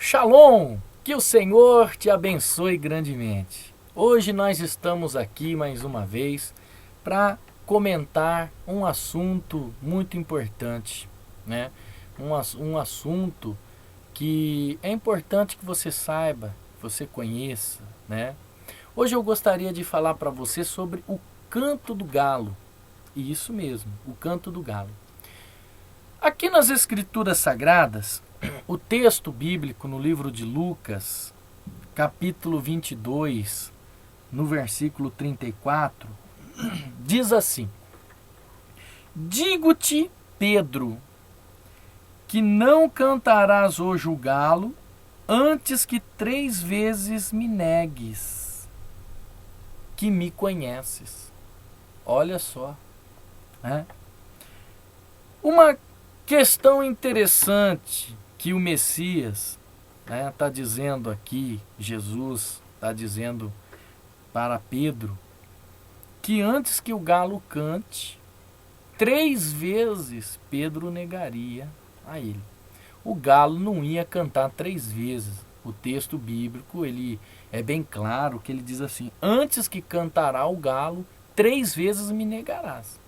Shalom! Que o Senhor te abençoe grandemente. Hoje nós estamos aqui mais uma vez para comentar um assunto muito importante, né? Um assunto que é importante que você saiba, que você conheça, né? Hoje eu gostaria de falar para você sobre o canto do galo. E isso mesmo, o canto do galo. Aqui nas Escrituras Sagradas, o texto bíblico no livro de Lucas, capítulo 22, no versículo 34, diz assim: Digo-te, Pedro, que não cantarás hoje o galo antes que 3 vezes me negues que me conheces. Olha só, né? Uma questão interessante que o Messias está dizendo aqui, Jesus está dizendo para Pedro, que antes que o galo cante, 3 vezes Pedro negaria a ele. O galo não ia cantar 3 vezes. O texto bíblico ele é bem claro que ele diz assim: antes que cantará o galo, 3 vezes me negarás.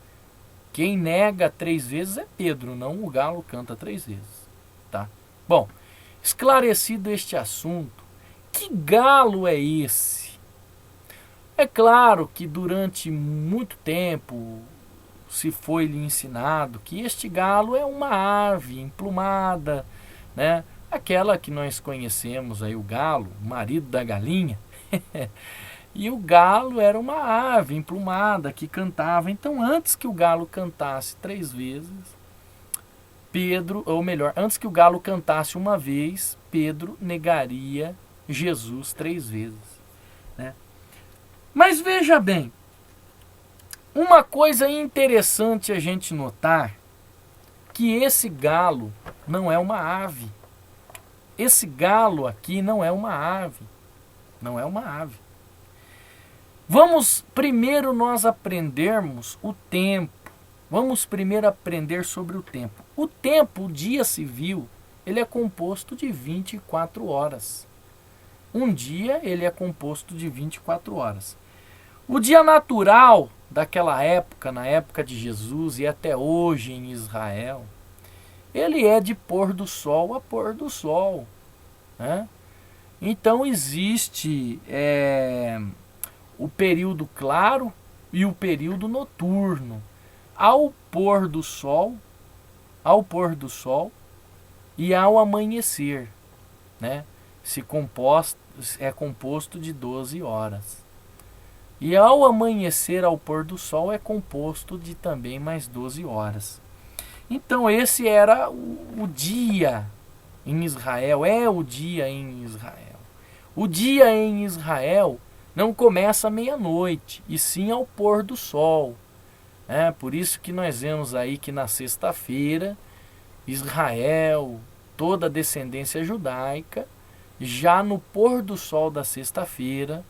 Quem nega 3 vezes é Pedro, não o galo canta 3 vezes. Tá? Bom, esclarecido este assunto, que galo é esse? É claro que durante muito tempo se foi lhe ensinado que este galo é uma ave emplumada, né? Aquela que nós conhecemos aí, o galo, o marido da galinha. E o galo era uma ave emplumada que cantava. Então, antes que o galo cantasse 3 vezes, Pedro, ou melhor, antes que o galo cantasse uma vez, Pedro negaria Jesus 3 vezes, né? Mas veja bem, uma coisa interessante a gente notar, que esse galo não é uma ave. Esse galo aqui não é uma ave. Não é uma ave. Vamos primeiro nós aprendermos o tempo. Vamos primeiro aprender sobre o tempo. O tempo, o dia civil, ele é composto de 24 horas. Um dia ele é composto de 24 horas. O dia natural daquela época, na época de Jesus e até hoje em Israel, ele é de pôr do sol a pôr do sol, né? Então existe o período claro e o período noturno. Ao pôr do sol e ao amanhecer, né? É composto de 12 horas. E ao amanhecer, ao pôr do sol, é composto de também mais 12 horas. Então esse era o dia em Israel, é o dia em Israel. O dia em Israel não começa à meia-noite, e sim ao pôr do sol. É por isso que nós vemos aí que na sexta-feira, Israel, toda a descendência judaica, já no pôr do sol da sexta-feira,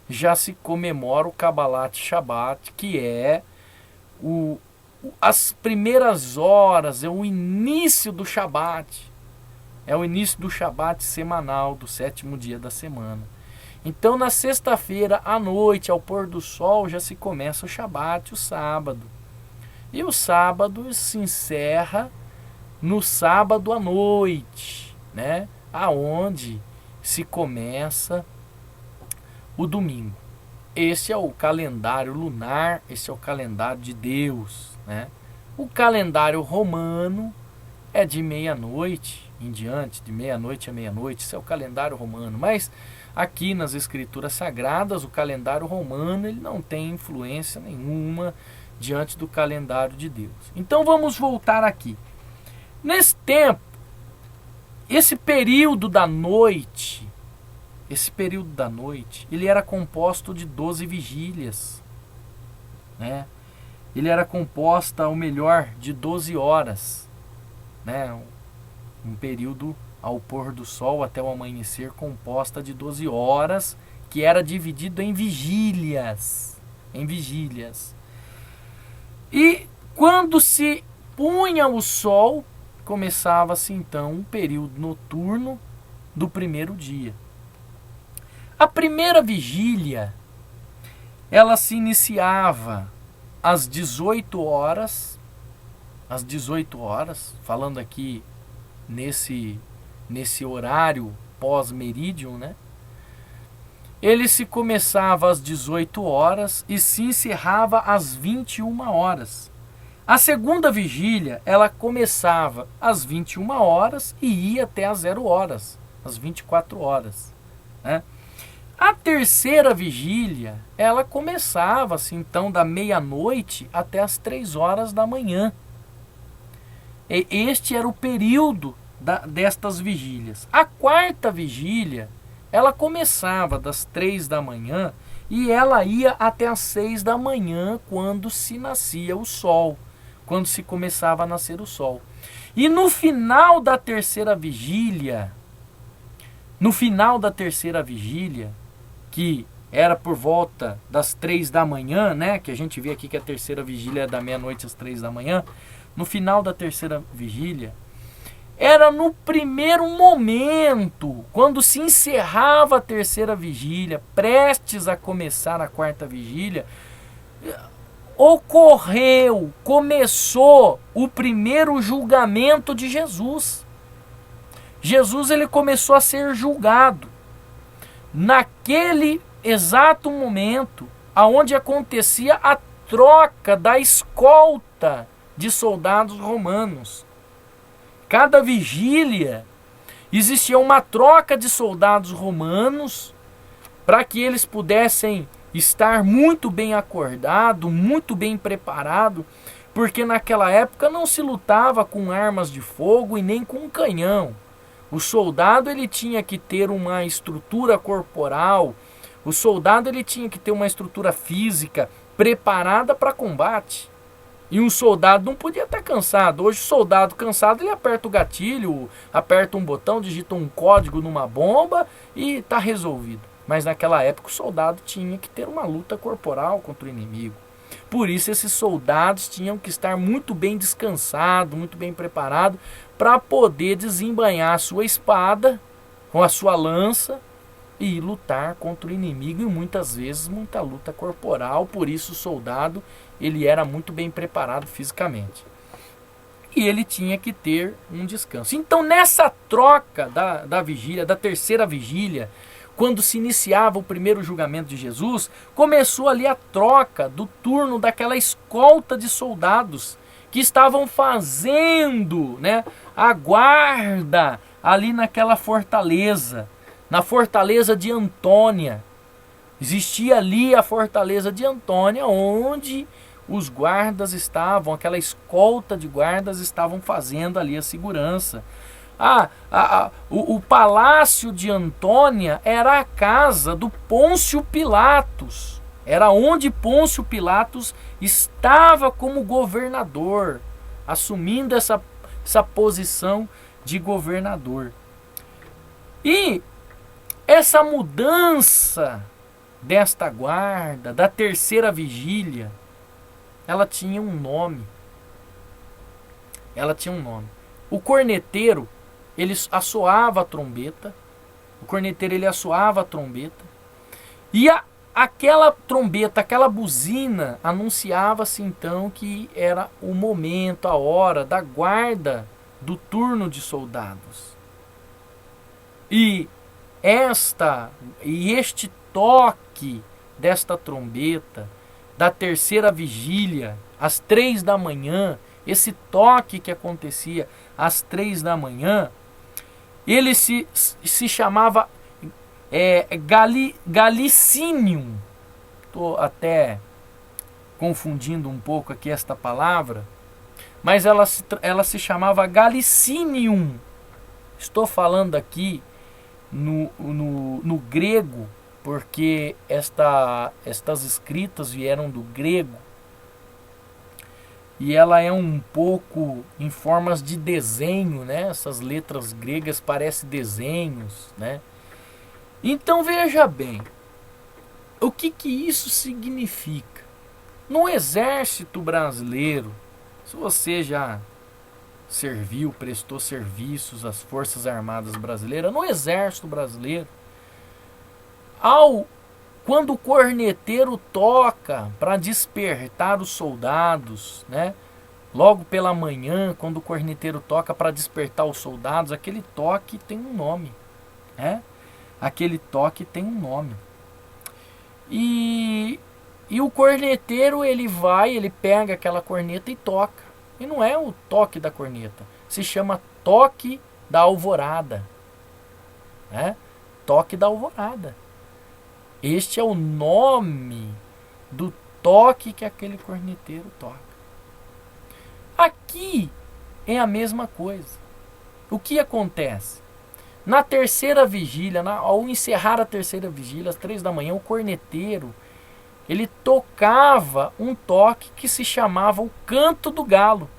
já se comemora o Kabbalat Shabbat, que é as primeiras horas, é o início do Shabbat. É o início do Shabbat semanal, do 7º dia da semana. Então, na sexta-feira, à noite, ao pôr do sol, já se começa o Shabbat, o sábado. E o sábado se encerra no sábado à noite, né? Aonde se começa o domingo. Esse é o calendário lunar, esse é o calendário de Deus, né? O calendário romano é de meia-noite em diante, de meia-noite a meia-noite, esse é o calendário romano. Mas aqui nas Escrituras Sagradas, o calendário romano ele não tem influência nenhuma diante do calendário de Deus. Então vamos voltar aqui. Nesse tempo, esse período da noite, ele era composto de 12 vigílias, né? Ele era composto, ou melhor, de 12 horas, né? Um período ao pôr do sol até o amanhecer composta de 12 horas, que era dividido em vigílias. E quando se punha o sol, começava-se então um período noturno, do primeiro dia. A primeira vigília, ela se iniciava às 18 horas, falando aqui nesse horário pós-merídium, né? Ele se começava às 18 horas e se encerrava às 21 horas. A segunda vigília, ela começava às 21 horas e ia até às 0 horas, às 24 horas, né? A terceira vigília, ela começava assim, então da meia-noite até as 3 horas da manhã. E este era o período destas vigílias. A quarta vigília, ela começava das 3 da manhã e ela ia até as 6 da manhã, quando se nascia o sol, quando se começava a nascer o sol. E no final da terceira vigília, que era por volta das 3 da manhã, né? Que a gente vê aqui que a terceira vigília é da meia-noite às 3 da manhã. No final da terceira vigília, era no primeiro momento, quando se encerrava a terceira vigília, prestes a começar a quarta vigília, começou o primeiro julgamento de Jesus. Jesus, ele começou a ser julgado naquele exato momento aonde acontecia a troca da escolta de soldados romanos. Cada vigília existia uma troca de soldados romanos para que eles pudessem estar muito bem acordados, muito bem preparados, porque naquela época não se lutava com armas de fogo e nem com canhão. O soldado, ele tinha que ter uma estrutura corporal, o soldado, ele tinha que ter uma estrutura física preparada para combate. E um soldado não podia estar cansado. Hoje o soldado cansado, ele aperta o gatilho, aperta um botão, digita um código numa bomba e está resolvido. Mas naquela época o soldado tinha que ter uma luta corporal contra o inimigo. Por isso esses soldados tinham que estar muito bem descansados, muito bem preparados, para poder desembainhar a sua espada com a sua lança e lutar contra o inimigo, e muitas vezes muita luta corporal. Por isso o soldado, ele era muito bem preparado fisicamente. E ele tinha que ter um descanso. Então nessa troca da vigília, da terceira vigília, quando se iniciava o primeiro julgamento de Jesus, começou ali a troca do turno daquela escolta de soldados que estavam fazendo, né, a guarda ali naquela fortaleza, na fortaleza de Antônia. Existia ali a fortaleza de Antônia, onde os guardas estavam, aquela escolta de guardas estavam fazendo ali a segurança. O palácio de Antônia era a casa do Pôncio Pilatos. Era onde Pôncio Pilatos estava como governador, assumindo essa posição de governador. E essa mudança desta guarda, da terceira vigília, ela tinha um nome. O corneteiro, ele assoava a trombeta. E aquela trombeta, aquela buzina, anunciava-se então que era o momento, a hora da guarda do turno de soldados. E este toque desta trombeta, da terceira vigília, às 3 da manhã, esse toque que acontecia às 3 da manhã, ele se chamava Galicinium. Estou até confundindo um pouco aqui esta palavra, mas ela se chamava Galicinium. Estou falando aqui no grego, porque estas escritas vieram do grego, e ela é um pouco em formas de desenho, né? Essas letras gregas parecem desenhos, né? Então veja bem, o que isso significa? No exército brasileiro, se você já serviu, prestou serviços às Forças Armadas Brasileiras, no Exército Brasileiro, quando o corneteiro toca para despertar os soldados, né? Logo pela manhã, quando o corneteiro toca para despertar os soldados, aquele toque tem um nome, né? Aquele toque tem um nome. E o corneteiro, ele pega aquela corneta e toca. E não é o toque da corneta, se chama toque da alvorada, né? Toque da alvorada. Este é o nome do toque que aquele corneteiro toca. Aqui é a mesma coisa. O que acontece? Na terceira vigília, ao encerrar a terceira vigília, às 3 da manhã, o corneteiro, ele tocava um toque que se chamava o canto do galo.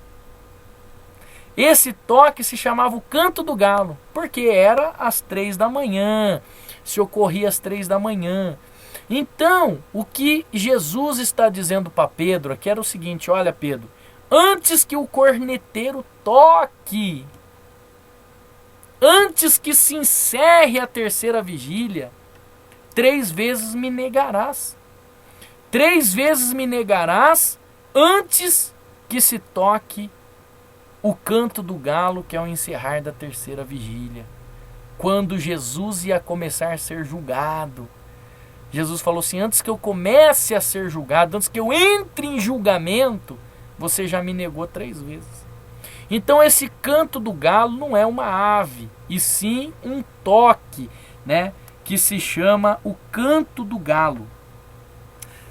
Esse toque se chamava o canto do galo, porque era às 3 da manhã, se ocorria às 3 da manhã. Então, o que Jesus está dizendo para Pedro aqui era o seguinte: olha, Pedro, antes que o corneteiro toque, antes que se encerre a terceira vigília, 3 vezes me negarás. 3 vezes me negarás antes que se toque o canto do galo, que é o encerrar da terceira vigília. Quando Jesus ia começar a ser julgado. Jesus falou assim: antes que eu comece a ser julgado, antes que eu entre em julgamento, você já me negou 3 vezes. Então esse canto do galo não é uma ave, e sim um toque, né, que se chama o canto do galo.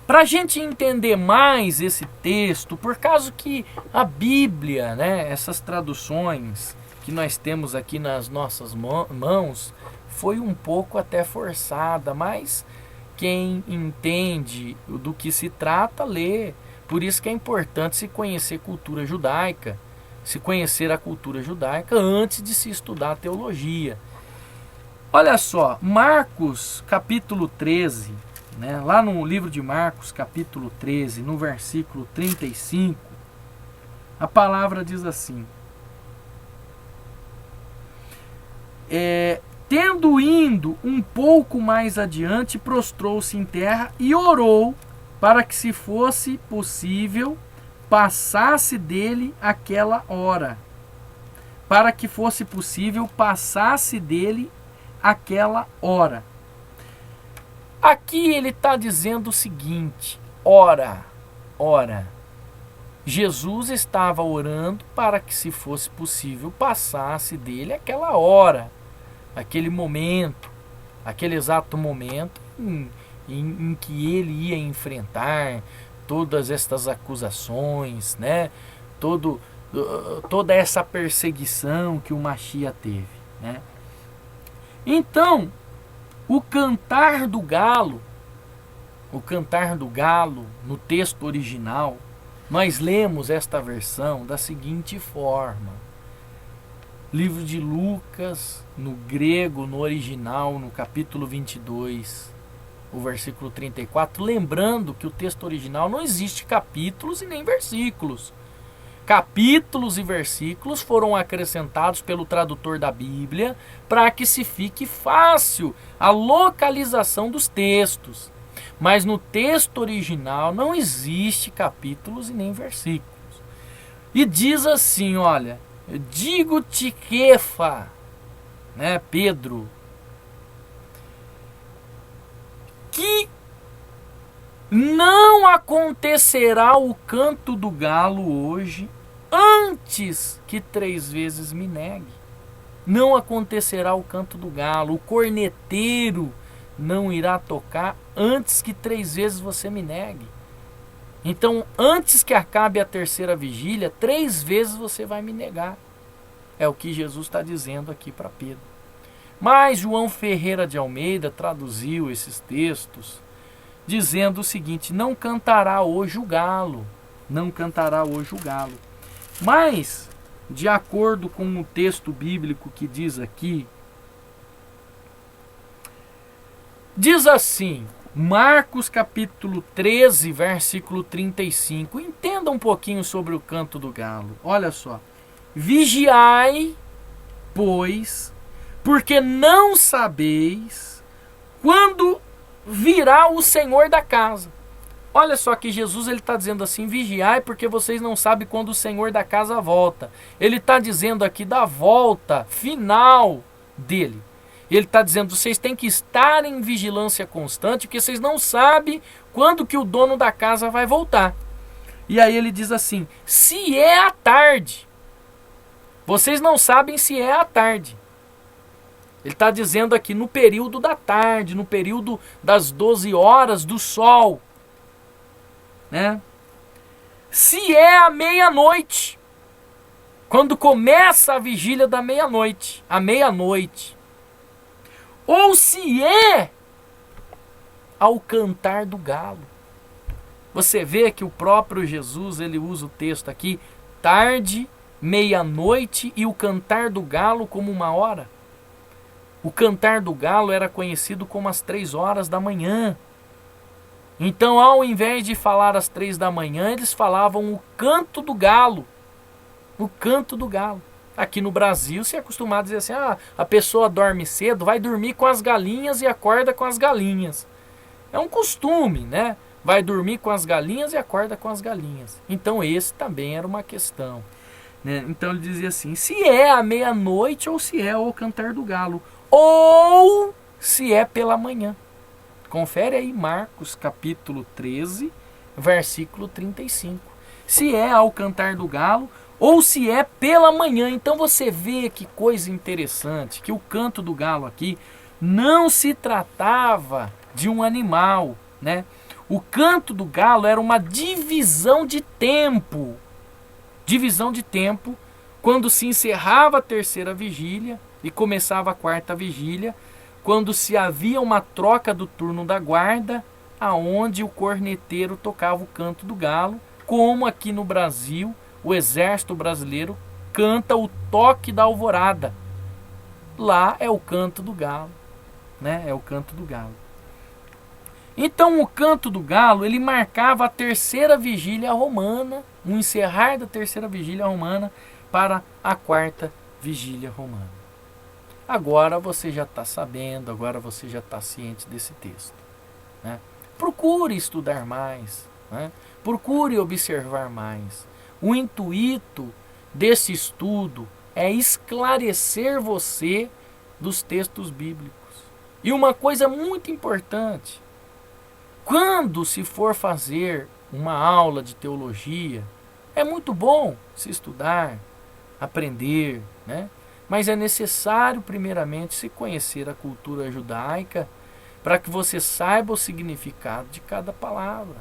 Para a gente entender mais esse texto, por causa que a Bíblia, né, essas traduções que nós temos aqui nas nossas mãos, foi um pouco até forçada, mas quem entende do que se trata, lê. Por isso que é importante se conhecer cultura judaica, se conhecer a cultura judaica antes de se estudar a teologia. Olha só, Marcos capítulo 13, né, lá no livro de Marcos capítulo 13, no versículo 35, a palavra diz assim: tendo indo um pouco mais adiante, prostrou-se em terra e orou para que, se fosse possível, passasse dele aquela hora. Para que fosse possível, passasse dele aquela hora. Aqui ele está dizendo o seguinte: ora. Jesus estava orando para que, se fosse possível, passasse dele aquela hora, aquele momento, aquele exato momento em que ele ia enfrentar todas estas acusações, né? Toda essa perseguição que o Machia teve, né? Então, o cantar do galo no texto original, nós lemos esta versão da seguinte forma: livro de Lucas, no grego, no original, no capítulo 22, o versículo 34, lembrando que o texto original não existe capítulos e nem versículos. Capítulos e versículos foram acrescentados pelo tradutor da Bíblia para que se fique fácil a localização dos textos. Mas no texto original não existe capítulos e nem versículos. E diz assim, olha: digo-te, Kefa, né, Pedro, que não acontecerá o canto do galo hoje antes que 3 vezes me negue. Não acontecerá o canto do galo, o corneteiro não irá tocar antes que 3 vezes você me negue. Então, antes que acabe a terceira vigília, 3 vezes você vai me negar. É o que Jesus está dizendo aqui para Pedro. Mas João Ferreira de Almeida traduziu esses textos dizendo o seguinte: não cantará hoje o galo. Não cantará hoje o galo. Mas, de acordo com o texto bíblico que diz aqui, diz assim, Marcos capítulo 13, versículo 35. Entenda um pouquinho sobre o canto do galo. Olha só. Vigiai, pois, porque não sabeis quando virá o Senhor da casa. Olha só que Jesus está dizendo assim, vigiai porque vocês não sabem quando o Senhor da casa volta. Ele está dizendo aqui da volta final dele. Ele está dizendo, vocês têm que estar em vigilância constante, porque vocês não sabem quando que o dono da casa vai voltar. E aí ele diz assim, se é à tarde, vocês não sabem se é à tarde. Ele está dizendo aqui no período da tarde, no período das 12 horas do sol. Né? Se é à meia-noite, quando começa a vigília da meia-noite, à meia-noite. Ou se é ao cantar do galo. Você vê que o próprio Jesus, ele usa o texto aqui, tarde, meia-noite e o cantar do galo como uma hora. O cantar do galo era conhecido como as 3 horas da manhã. Então, ao invés de falar às 3 da manhã, eles falavam o canto do galo. O canto do galo. Aqui no Brasil, se é acostumado a dizer assim, a pessoa dorme cedo, vai dormir com as galinhas e acorda com as galinhas. É um costume, né? Vai dormir com as galinhas e acorda com as galinhas. Então, esse também era uma questão. Né? Então, ele dizia assim, se é à meia-noite ou se é ao cantar do galo. Ou se é pela manhã. Confere aí Marcos capítulo 13, versículo 35. Se é ao cantar do galo ou se é pela manhã. Então você vê que coisa interessante, que o canto do galo aqui não se tratava de um animal, né? O canto do galo era uma divisão de tempo. Divisão de tempo, quando se encerrava a terceira vigília e começava a quarta vigília, quando se havia uma troca do turno da guarda, aonde o corneteiro tocava o canto do galo, como aqui no Brasil, o exército brasileiro canta o toque da alvorada. Lá é o canto do galo, né? É o canto do galo. Então o canto do galo, ele marcava a terceira vigília romana, o encerrar da terceira vigília romana para a quarta vigília romana. Agora você já está sabendo, agora você já está ciente desse texto. Né? Procure estudar mais, né? Procure observar mais. O intuito desse estudo é esclarecer você dos textos bíblicos. E uma coisa muito importante, quando se for fazer uma aula de teologia, é muito bom se estudar, aprender, né? Mas é necessário, primeiramente, se conhecer a cultura judaica para que você saiba o significado de cada palavra,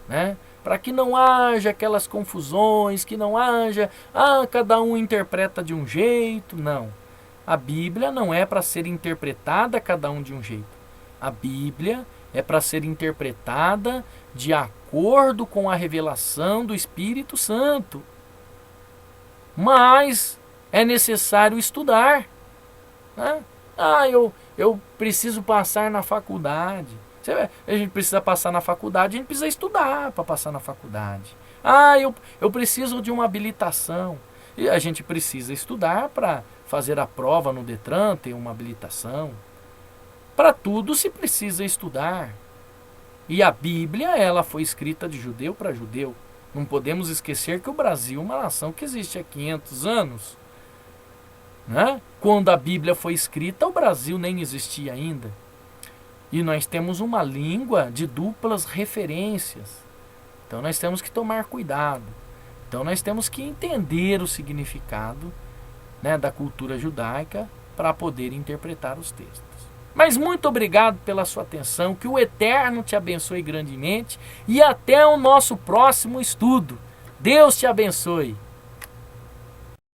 né? Para que não haja aquelas confusões, que não haja, cada um interpreta de um jeito. Não. A Bíblia não é para ser interpretada cada um de um jeito. A Bíblia é para ser interpretada de acordo com a revelação do Espírito Santo. Mas é necessário estudar. Né? Eu preciso passar na faculdade. A gente precisa passar na faculdade, a gente precisa estudar para passar na faculdade. Eu preciso de uma habilitação. E a gente precisa estudar para fazer a prova no Detran, ter uma habilitação. Para tudo se precisa estudar. E a Bíblia, ela foi escrita de judeu para judeu. Não podemos esquecer que o Brasil é uma nação que existe há 500 anos. Né? Quando a Bíblia foi escrita, o Brasil nem existia ainda. E nós temos uma língua de duplas referências. Então nós temos que tomar cuidado. Então nós temos que entender o significado, né, da cultura judaica para poder interpretar os textos. Mas muito obrigado pela sua atenção, que o Eterno te abençoe grandemente e até o nosso próximo estudo. Deus te abençoe.